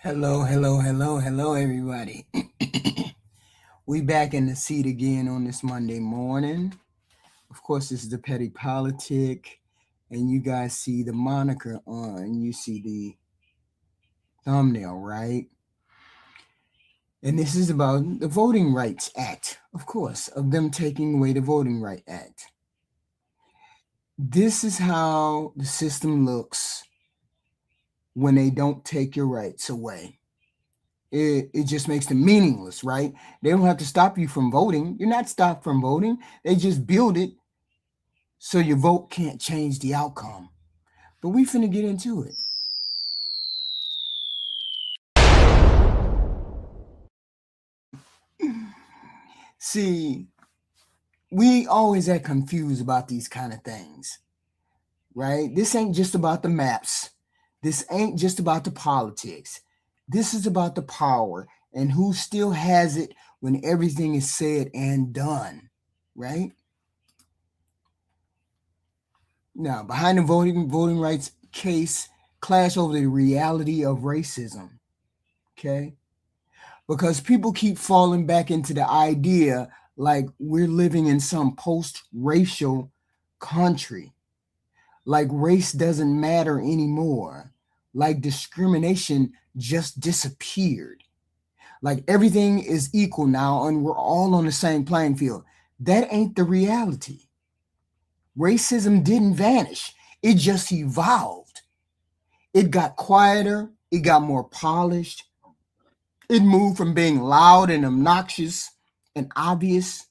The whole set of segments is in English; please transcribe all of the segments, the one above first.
Hello, everybody. We back in the seat again on this Monday morning. Of course, this is the Petty Politic, and you guys see the moniker on. You see the thumbnail, right? And this is about the Voting Rights Act, of course, of them taking away the Voting Right Act. This is how the system looks when they don't take your rights away. It just makes them meaningless, right? They don't have to stop you from voting. You're not stopped from voting. They just build it so your vote can't change the outcome. But we finna get into it. See, we always get confused about these kind of things, right? This ain't just about the maps. This ain't just about the politics. This is about the power and who still has it when everything is said and done, right? Now, behind the voting rights case clash over the reality of racism, okay? Because people keep falling back into the idea like we're living in some post-racial country, like race doesn't matter anymore, like discrimination just disappeared, like everything is equal now and we're all on the same playing field. That ain't the reality. Racism didn't vanish. It just evolved. It got quieter. It got more polished. It moved from being loud and obnoxious and obvious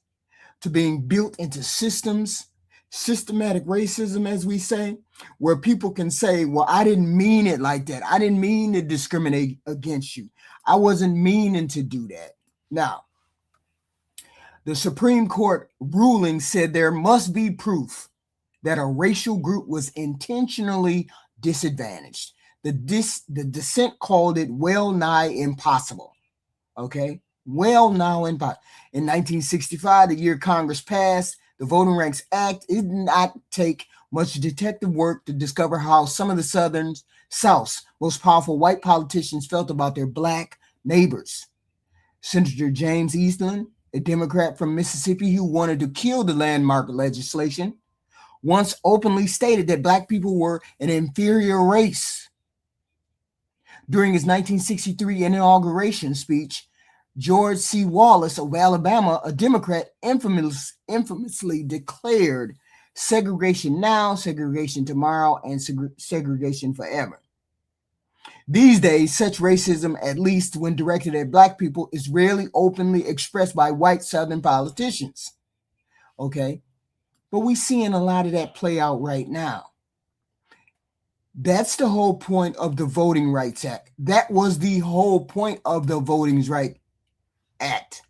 to being built into systems, systematic racism, as we say, where people can say, well, I didn't mean it like that. I didn't mean to discriminate against you. I wasn't meaning to do that. Now, the Supreme Court ruling said there must be proof that a racial group was intentionally disadvantaged. The dissent called it well nigh impossible. Okay? Well nigh impossible. In 1965, the year Congress passed the Voting Rights Act, it did not take much detective work to discover how some of the South's most powerful white politicians felt about their black neighbors. Senator James Eastland, a Democrat from Mississippi who wanted to kill the landmark legislation, once openly stated that black people were an inferior race. During his 1963 inauguration speech, George C. Wallace of Alabama, a Democrat, infamously declared segregation now, segregation tomorrow, and segregation forever. These days, such racism, at least when directed at black people, is rarely openly expressed by white Southern politicians. Okay? But we're seeing a lot of that play out right now. That's the whole point of the Voting Rights Act. That was the whole point of the Voting Rights Act.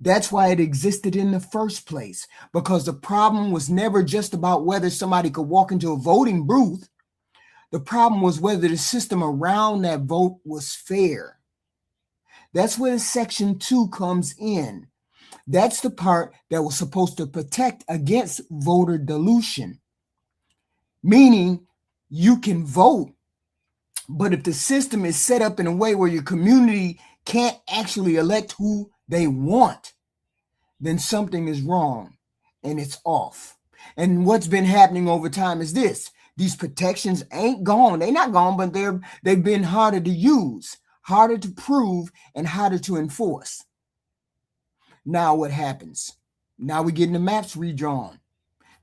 That's why it existed in the first place, because the problem was never just about whether somebody could walk into a voting booth. The problem was whether the system around that vote was fair. That's where Section 2 comes in. That's the part that was supposed to protect against voter dilution, meaning you can vote, but if the system is set up in a way where your community can't actually elect who they want, then something is wrong and it's off. And what's been happening over time is this. These protections ain't gone. They're not gone, but they've been harder to use, harder to prove, and harder to enforce. Now what happens? Now we're getting the maps redrawn.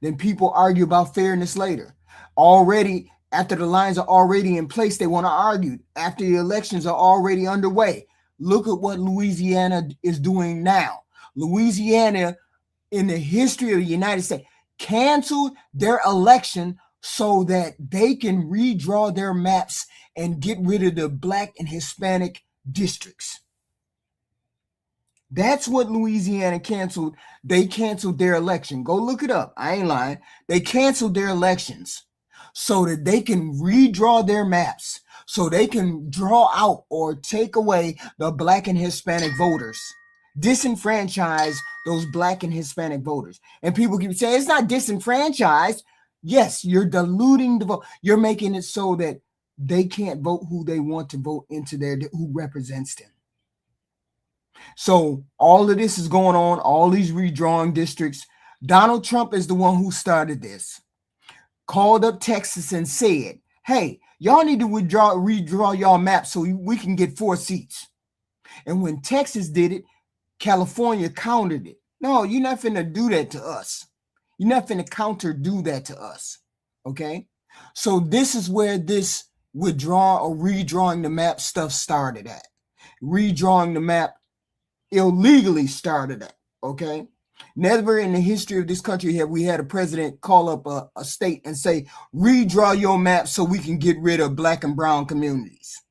Then people argue about fairness later. Already, after the lines are already in place, they want to argue. After the elections are already underway. Look at what Louisiana is doing now. Louisiana, in the history of the United States, canceled their election so that they can redraw their maps and get rid of the Black and Hispanic districts. That's what Louisiana canceled. They canceled their election. Go look it up. I ain't lying. They canceled their elections so that they can redraw their maps, so they can draw out or take away the Black and Hispanic voters, disenfranchise those Black and Hispanic voters. And people keep saying it's not disenfranchised. Yes, you're diluting the vote. You're making it so that they can't vote who they want to vote into who represents them. So all of this is going on, all these redrawing districts. Donald Trump is the one who started this. Called up Texas and said, hey, y'all need to redraw y'all map so we can get 4 seats. And when Texas did it, California countered it. No, you're not finna do that to us. You're not finna do that to us. Okay? So this is where this redrawing the map stuff started at. Redrawing the map illegally started at. Okay? Never in the history of this country have we had a president call up a state and say, redraw your map so we can get rid of black and brown communities.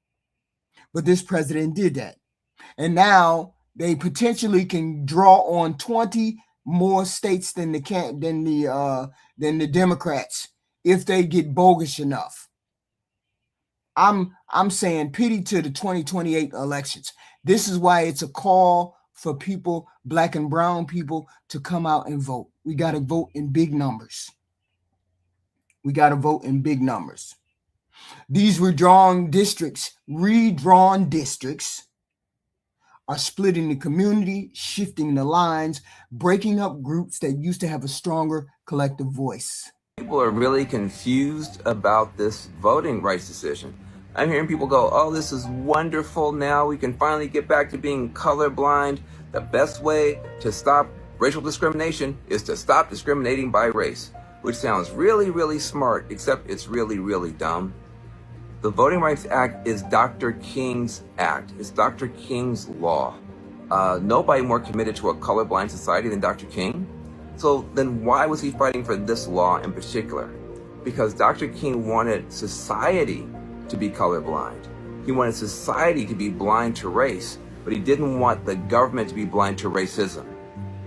But this president did that. And now they potentially can draw on 20 more states than the Democrats if they get bogus enough. I'm saying pity to the 2028 elections. This is why it's a call for people, black and brown people, to come out and vote. We got to vote in big numbers. These redrawn districts are splitting the community, shifting the lines, breaking up groups that used to have a stronger collective voice. People are really confused about this voting rights decision. I'm hearing people go, oh, this is wonderful. Now we can finally get back to being colorblind. The best way to stop racial discrimination is to stop discriminating by race, which sounds really, really smart, except it's really, really dumb. The Voting Rights Act is Dr. King's act. It's Dr. King's law. Nobody more committed to a colorblind society than Dr. King. So then why was he fighting for this law in particular? Because Dr. King wanted society to be colorblind. He wanted society to be blind to race, but he didn't want the government to be blind to racism.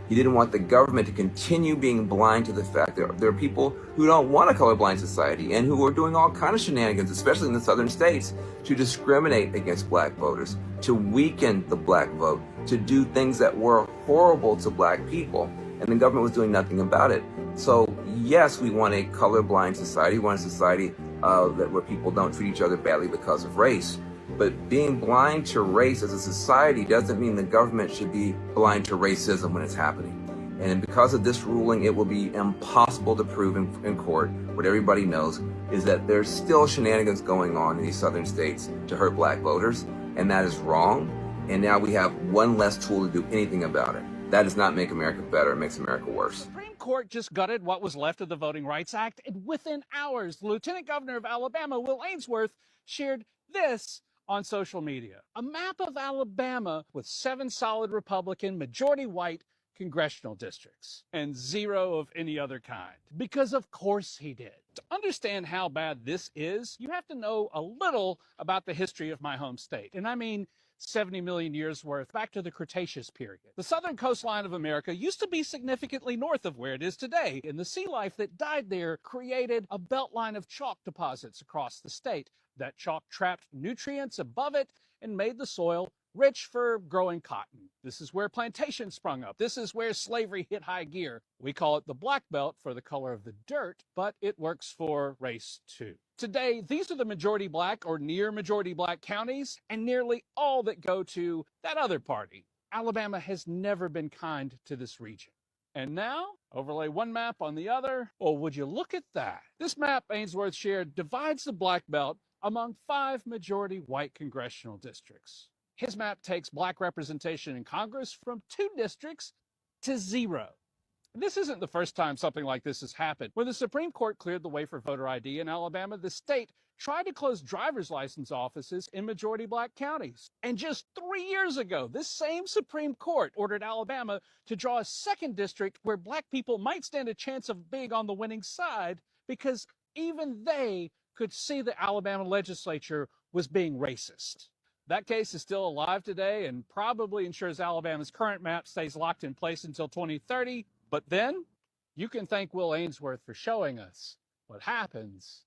He didn't want the government to continue being blind to the fact that there are people who don't want a colorblind society and who are doing all kinds of shenanigans, especially in the southern states, to discriminate against black voters, to weaken the black vote, to do things that were horrible to black people. And the government was doing nothing about it. So yes, we want a colorblind society. We want a society where people don't treat each other badly because of race. But being blind to race as a society doesn't mean the government should be blind to racism when it's happening. And because of this ruling, it will be impossible to prove in court. What everybody knows is that there's still shenanigans going on in these southern states to hurt black voters, and that is wrong. And now we have one less tool to do anything about it. That does not make America better, it makes America worse. The Supreme Court just gutted what was left of the Voting Rights Act, and within hours, the Lieutenant Governor of Alabama, Will Ainsworth, shared this on social media. A map of Alabama with 7 solid Republican, majority white congressional districts, and 0 of any other kind. Because of course he did. To understand how bad this is, you have to know a little about the history of my home state. And I mean 70 million years worth back to the Cretaceous period. The southern coastline of America used to be significantly north of where it is today, and the sea life that died there created a beltline of chalk deposits across the state. That chalk trapped nutrients above it and made the soil rich for growing cotton. This is where plantations sprung up. This is where slavery hit high gear. We call it the Black Belt for the color of the dirt, but it works for race too. Today, these are the majority black or near majority black counties, and nearly all that go to that other party. Alabama has never been kind to this region. And now, overlay one map on the other. Oh, would you look at that? This map Ainsworth shared divides the Black Belt among 5 majority white congressional districts. His map takes black representation in Congress from 2 districts to 0. This isn't the first time something like this has happened. When the Supreme Court cleared the way for voter ID in Alabama, the state tried to close driver's license offices in majority black counties. And just 3 years ago, this same Supreme Court ordered Alabama to draw a second district where black people might stand a chance of being on the winning side because even they could see the Alabama legislature was being racist. That case is still alive today and probably ensures Alabama's current map stays locked in place until 2030. But then you can thank Will Ainsworth for showing us what happens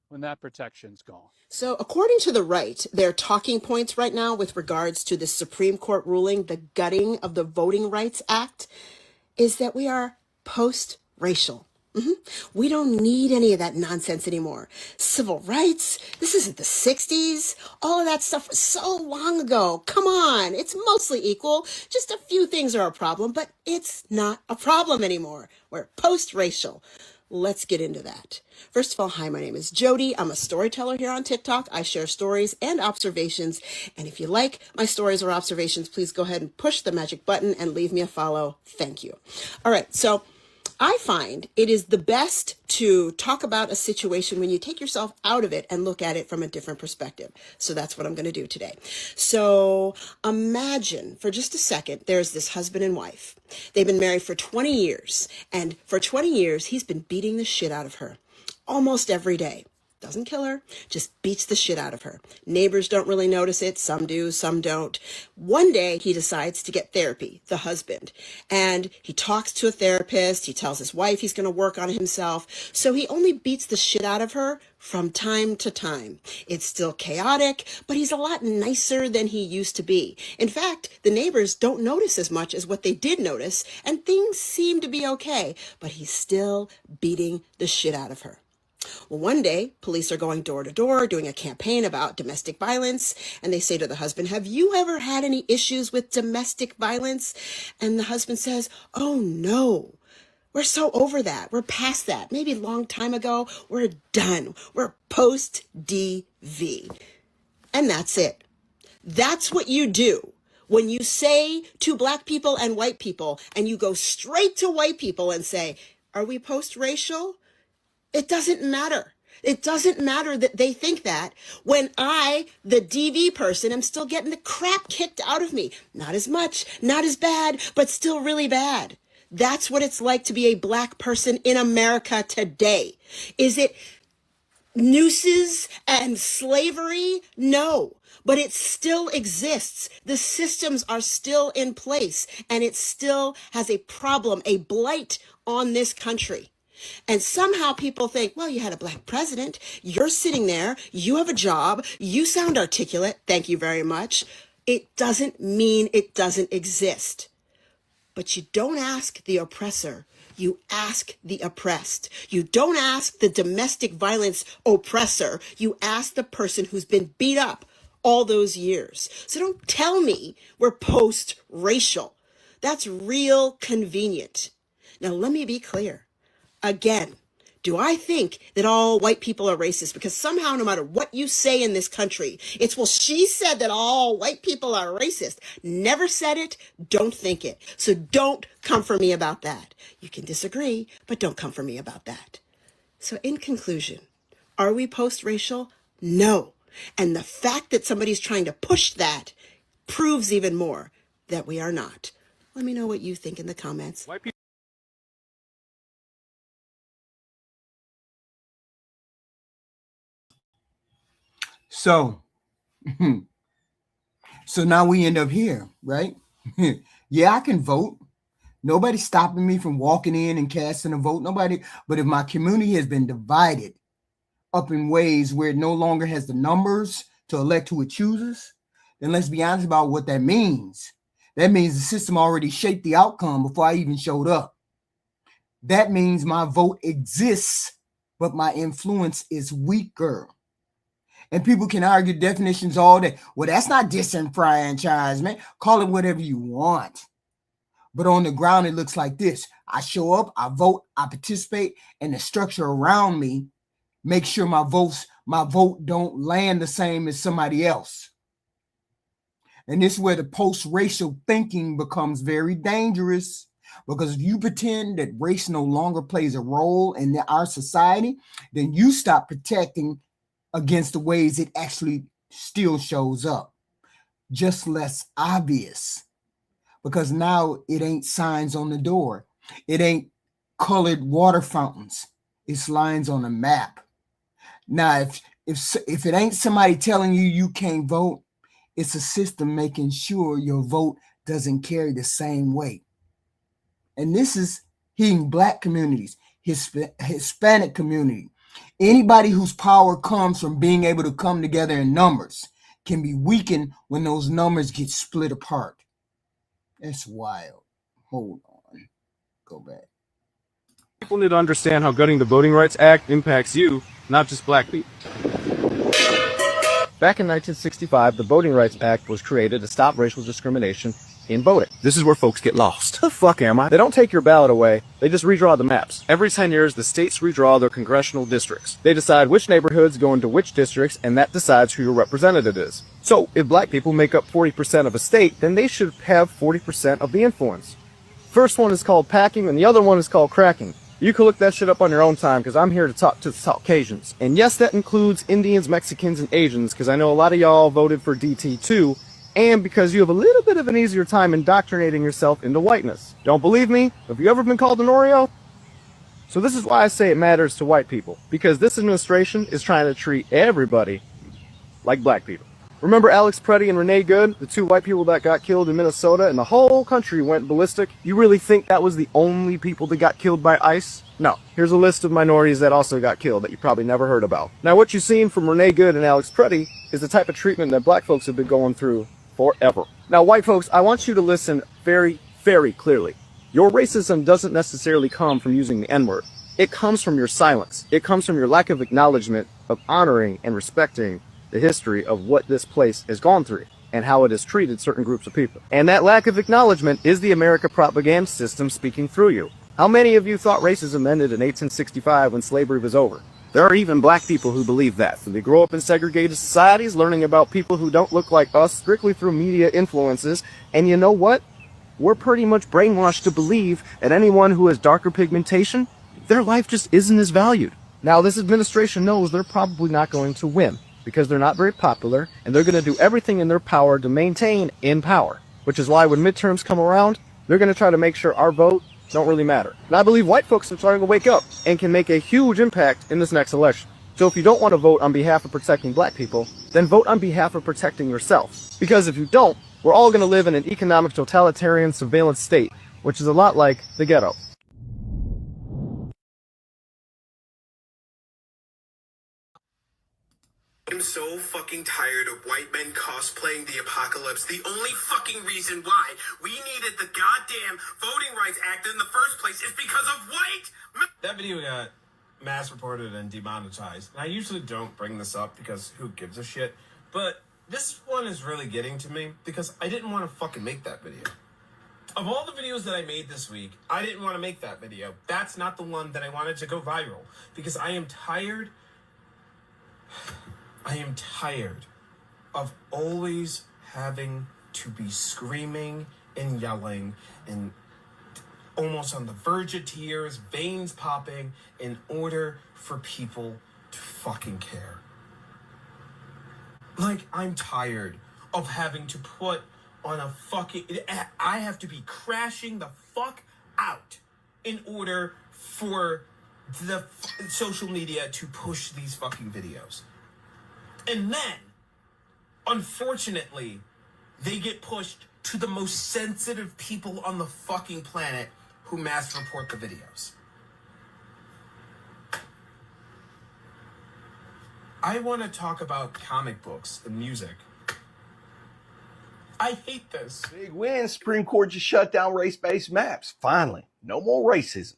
when that protection's gone. So according to the right, their talking points right now with regards to the Supreme Court ruling, the gutting of the Voting Rights Act, is that we are post-racial. We don't need any of that nonsense anymore. Civil rights, this isn't the 60s. All of that stuff was so long ago. Come on, it's mostly equal. Just a few things are a problem, but it's not a problem anymore. We're post-racial. Let's get into that. First of all, hi, my name is Jody. I'm a storyteller here on TikTok. I share stories and observations. And if you like my stories or observations, please go ahead and push the magic button and leave me a follow. Thank you. All right, so I find it is the best to talk about a situation when you take yourself out of it and look at it from a different perspective. So that's what I'm going to do today. So imagine for just a second, there's this husband and wife. They've been married for 20 years. And for 20 years, he's been beating the shit out of her almost every day. Doesn't kill her, just beats the shit out of her. Neighbors don't really notice it. Some do, some don't. One day he decides to get therapy, the husband, and he talks to a therapist. He tells his wife he's going to work on himself. So he only beats the shit out of her from time to time. It's still chaotic, but he's a lot nicer than he used to be. In fact, the neighbors don't notice as much as what they did notice, and things seem to be okay, but he's still beating the shit out of her. Well, one day, police are going door to door doing a campaign about domestic violence, and they say to the husband, "Have you ever had any issues with domestic violence?" And the husband says, "Oh, no. We're so over that. We're past that. Maybe a long time ago. We're done. We're post-DV." And that's it. That's what you do when you say to Black people and white people, and you go straight to white people and say, "Are we post-racial?" It doesn't matter. It doesn't matter that they think that when I, the DV person, am still getting the crap kicked out of me. Not as much, not as bad, but still really bad. That's what it's like to be a Black person in America today. Is it nooses and slavery? No, but it still exists. The systems are still in place, and it still has a problem, a blight on this country. And somehow people think, well, you had a Black president, you're sitting there, you have a job, you sound articulate, thank you very much. It doesn't mean it doesn't exist. But you don't ask the oppressor, you ask the oppressed. You don't ask the domestic violence oppressor, you ask the person who's been beat up all those years. So don't tell me we're post-racial. That's real convenient. Now, let me be clear. Again, do I think that all white people are racist? Because somehow, no matter what you say in this country, it's, well, she said that all white people are racist. Never said it. Don't think it. So don't come for me about that. You can disagree, but don't come for me about that. So in conclusion, are we post-racial? No. And the fact that somebody's trying to push that proves even more that we are not. Let me know what you think in the comments. White people. So, so now we end up here, right? Yeah, I can vote. Nobody's stopping me from walking in and casting a vote. Nobody. But if my community has been divided up in ways where it no longer has the numbers to elect who it chooses, then let's be honest about what that means. That means the system already shaped the outcome before I even showed up. That means my vote exists, but my influence is weaker. And people can argue definitions all day. Well, that's not disenfranchisement. Call it whatever you want. But on the ground, it looks like this. I show up, I vote, I participate, and the structure around me makes sure my vote don't land the same as somebody else. And this is where the post-racial thinking becomes very dangerous, because if you pretend that race no longer plays a role in our society, then you stop protecting against the ways it actually still shows up. Just less obvious, because now it ain't signs on the door. It ain't colored water fountains. It's lines on a map. Now, if it ain't somebody telling you can't vote, it's a system making sure your vote doesn't carry the same weight. And this is hitting Black communities, Hispanic community. Anybody whose power comes from being able to come together in numbers can be weakened when those numbers get split apart. That's wild. Hold on. Go back. People need to understand how gutting the Voting Rights Act impacts you, not just black people. Back in 1965, the Voting Rights Act was created to stop racial discrimination in voting. This is where folks get lost. The fuck am I? They don't take your ballot away, they just redraw the maps. Every 10 years, the states redraw their congressional districts. They decide which neighborhoods go into which districts, and that decides who your representative is. So, if black people make up 40% of a state, then they should have 40% of the influence. First one is called packing, and the other one is called cracking. You can look that shit up on your own time, because I'm here to talk to the Caucasians. And yes, that includes Indians, Mexicans, and Asians, because I know a lot of y'all voted for DT too, and because you have a little bit of an easier time indoctrinating yourself into whiteness. Don't believe me? Have you ever been called an Oreo? So this is why I say it matters to white people, because this administration is trying to treat everybody like black people. Remember Alex Preddy and Renee Good, the two white people that got killed in Minnesota and the whole country went ballistic? You really think that was the only people that got killed by ICE? No. Here's a list of minorities that also got killed that you probably never heard about. Now what you've seen from Renee Good and Alex Preddy is the type of treatment that black folks have been going through forever. Now white folks, I want you to listen very, very clearly. Your racism doesn't necessarily come from using the N-word. It comes from your silence. It comes from your lack of acknowledgement of honoring and respecting the history of what this place has gone through and how it has treated certain groups of people. And that lack of acknowledgement is the America propaganda system speaking through you. How many of you thought racism ended in 1865 when slavery was over? There are even black people who believe that. So they grow up in segregated societies, learning about people who don't look like us strictly through media influences. And you know what? We're pretty much brainwashed to believe that anyone who has darker pigmentation, their life just isn't as valued. Now, this administration knows they're probably not going to win, because they're not very popular, and they're going to do everything in their power to maintain in power, which is why when midterms come around, they're going to try to make sure our vote don't really matter. And I believe white folks are starting to wake up and can make a huge impact in this next election. So if you don't want to vote on behalf of protecting black people, then vote on behalf of protecting yourself. Because if you don't, we're all going to live in an economic totalitarian surveillance state, which is a lot like the ghetto. I'm so fucking tired of white men cosplaying the apocalypse. The only fucking reason why we needed the goddamn Voting Rights Act in the first place is because of white men. That video got mass reported and demonetized. And I usually don't bring this up because who gives a shit. But this one is really getting to me because I didn't want to fucking make that video. Of all the videos that I made this week, I didn't want to make that video. That's not the one that I wanted to go viral because I am tired of always having to be screaming and yelling and almost on the verge of tears, veins popping, in order for people to fucking care. Like, I'm tired of having to put on a fucking... I have to be crashing the fuck out in order for the social media to push these fucking videos. And then, unfortunately, they get pushed to the most sensitive people on the fucking planet who mass report the videos. I want to talk about comic books and music. I hate this. Big win. Supreme Court just shut down race-based maps. Finally. No more racism.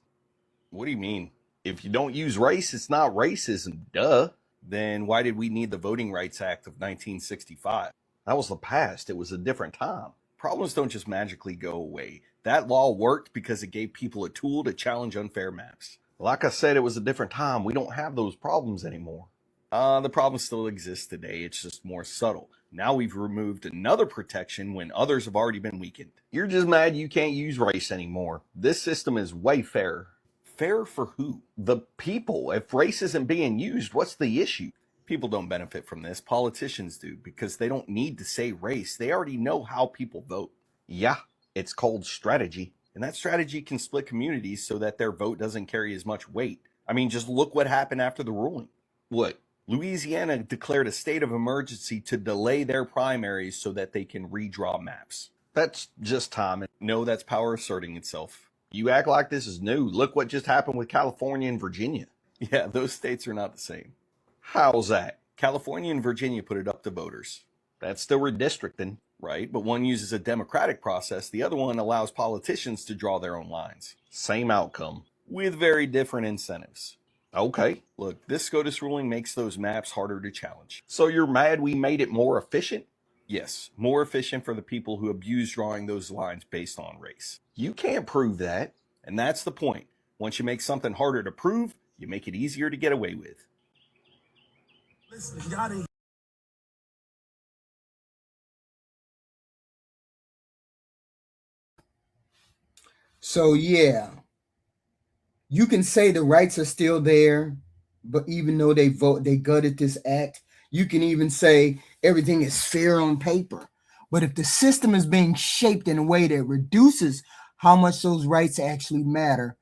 What do you mean? If you don't use race, it's not racism. Duh. Then why did we need the Voting Rights Act of 1965? That was the past. It was a different time. Problems don't just magically go away. That law worked because it gave people a tool to challenge unfair maps. Like I said, it was a different time. We don't have those problems anymore. The problem still exists today. It's just more subtle. Now we've removed another protection when others have already been weakened. You're just mad you can't use race anymore. This system is way fairer. Fair for who? The people. If race isn't being used, what's the issue? People don't benefit from this. Politicians do, because they don't need to say race. They already know how people vote. Yeah, it's called strategy. And that strategy can split communities so that their vote doesn't carry as much weight. I mean, just look what happened after the ruling. What? Louisiana declared a state of emergency to delay their primaries so that they can redraw maps. That's just time. No, that's power asserting itself. You act like this is new. Look what just happened with California and Virginia. Yeah, those states are not the same. How's that? California and Virginia put it up to voters. That's still redistricting, right? But one uses a democratic process. The other one allows politicians to draw their own lines. Same outcome. with very different incentives. Okay, look, this SCOTUS ruling makes those maps harder to challenge. So you're mad we made it more efficient? Yes, more efficient for the people who abuse drawing those lines based on race. You can't prove that, and that's the point. Once you make something harder to prove, you make it easier to get away with. Listen, y'all didn't. So yeah, you can say the rights are still there, but even though they gutted this act, you can even say everything is fair on paper. But if the system is being shaped in a way that reduces how much those rights actually matter,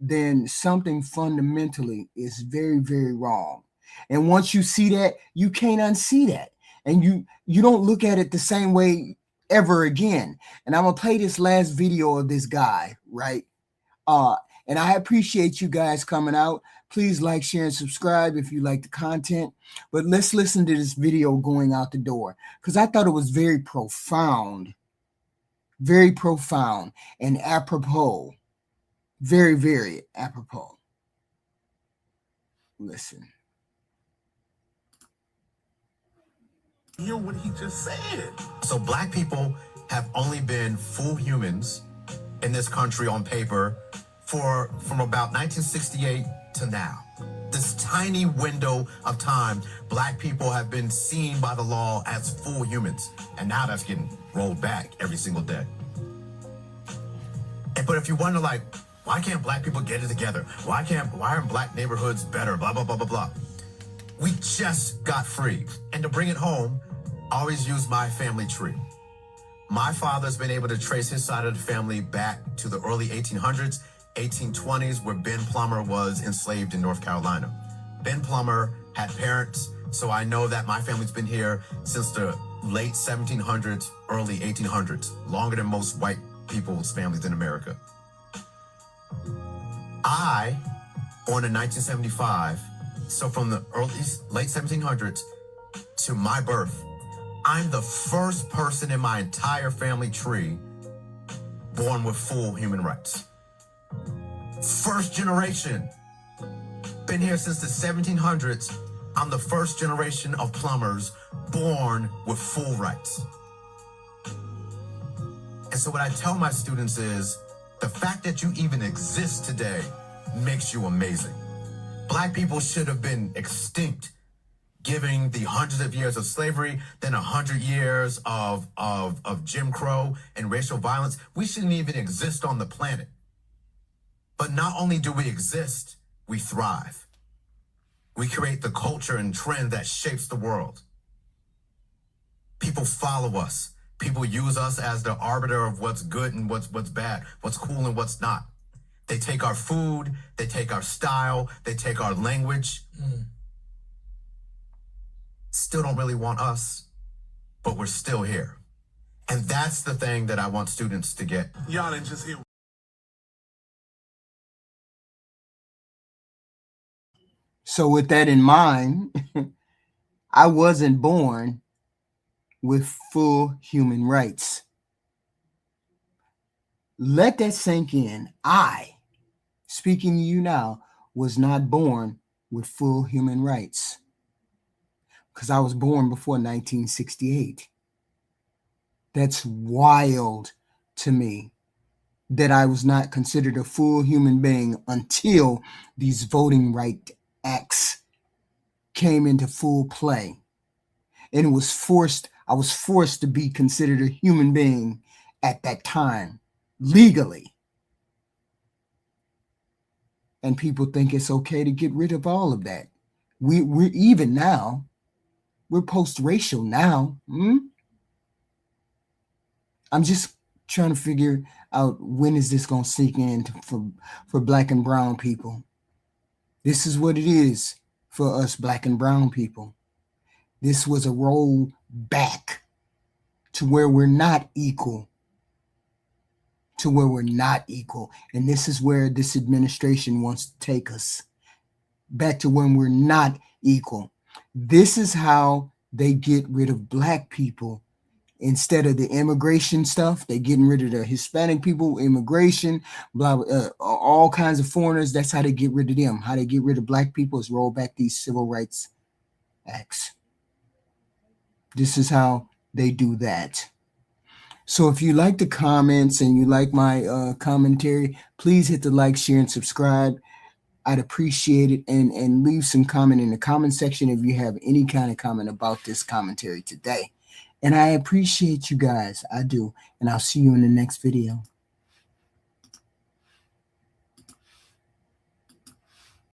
then something fundamentally is very, very wrong. And once you see that, you can't unsee that. And you don't look at it the same way ever again. And I'm gonna play this last video of this guy, right? And I appreciate you guys coming out. Please like, share, and subscribe if you like the content. But let's listen to this video going out the door, because I thought it was very profound and apropos. Very, very apropos. Listen. Hear what he just said. So black people have only been full humans in this country on paper from about 1968 to now. This tiny window of time, black people have been seen by the law as full humans. And now that's getting rolled back every single day. But if you wonder, like, why can't black people get it together? Why aren't black neighborhoods better? Blah, blah, blah, blah, blah. We just got free. And to bring it home, I always use my family tree. My father's been able to trace his side of the family back to the early 1800s, 1820s, where Ben Plummer was enslaved in North Carolina. Ben Plummer had parents, so I know that my family's been here since the late 1700s, early 1800s, longer than most white people's families in America. I, born in 1975, so from the late 1700s to my birth, I'm the first person in my entire family tree born with full human rights. First generation. Been here since the 1700s. I'm the first generation of plumbers born with full rights. And so what I tell my students is, the fact that you even exist today makes you amazing. Black people should have been extinct, giving the hundreds of years of slavery, then 100 years of Jim Crow and racial violence. We shouldn't even exist on the planet. But not only do we exist, we thrive. We create the culture and trend that shapes the world. People follow us. People use us as the arbiter of what's good and what's bad, what's cool and what's not. They take our food, they take our style, they take our language. Still don't really want us, but we're still here. And that's the thing that I want students to get. Y'all didn't just hear. So with that in mind, I wasn't born with full human rights. Let that sink in. I, speaking to you now, was not born with full human rights, because I was born before 1968. That's wild to me, that I was not considered a full human being until these voting right acts came into full play. And I was forced to be considered a human being at that time, legally. And people think it's okay to get rid of all of that. We're even now. We're post-racial now. I'm just trying to figure out, when is this going to sink in for black and brown people? This is what it is for us black and brown people. This was a roll back to where we're not equal. And this is where this administration wants to take us. Back to when we're not equal. This is how they get rid of black people Instead of the immigration stuff, they're getting rid of the Hispanic people, immigration, blah, blah, all kinds of foreigners. That's how they get rid of them. How they get rid of black people is roll back these civil rights acts. This is how they do that. So if you like the comments and you like my commentary, please hit the like, share, and subscribe. I'd appreciate it. And leave some comment in the comment section if you have any kind of comment about this commentary today. And I appreciate you guys. I do. And I'll see you in the next video.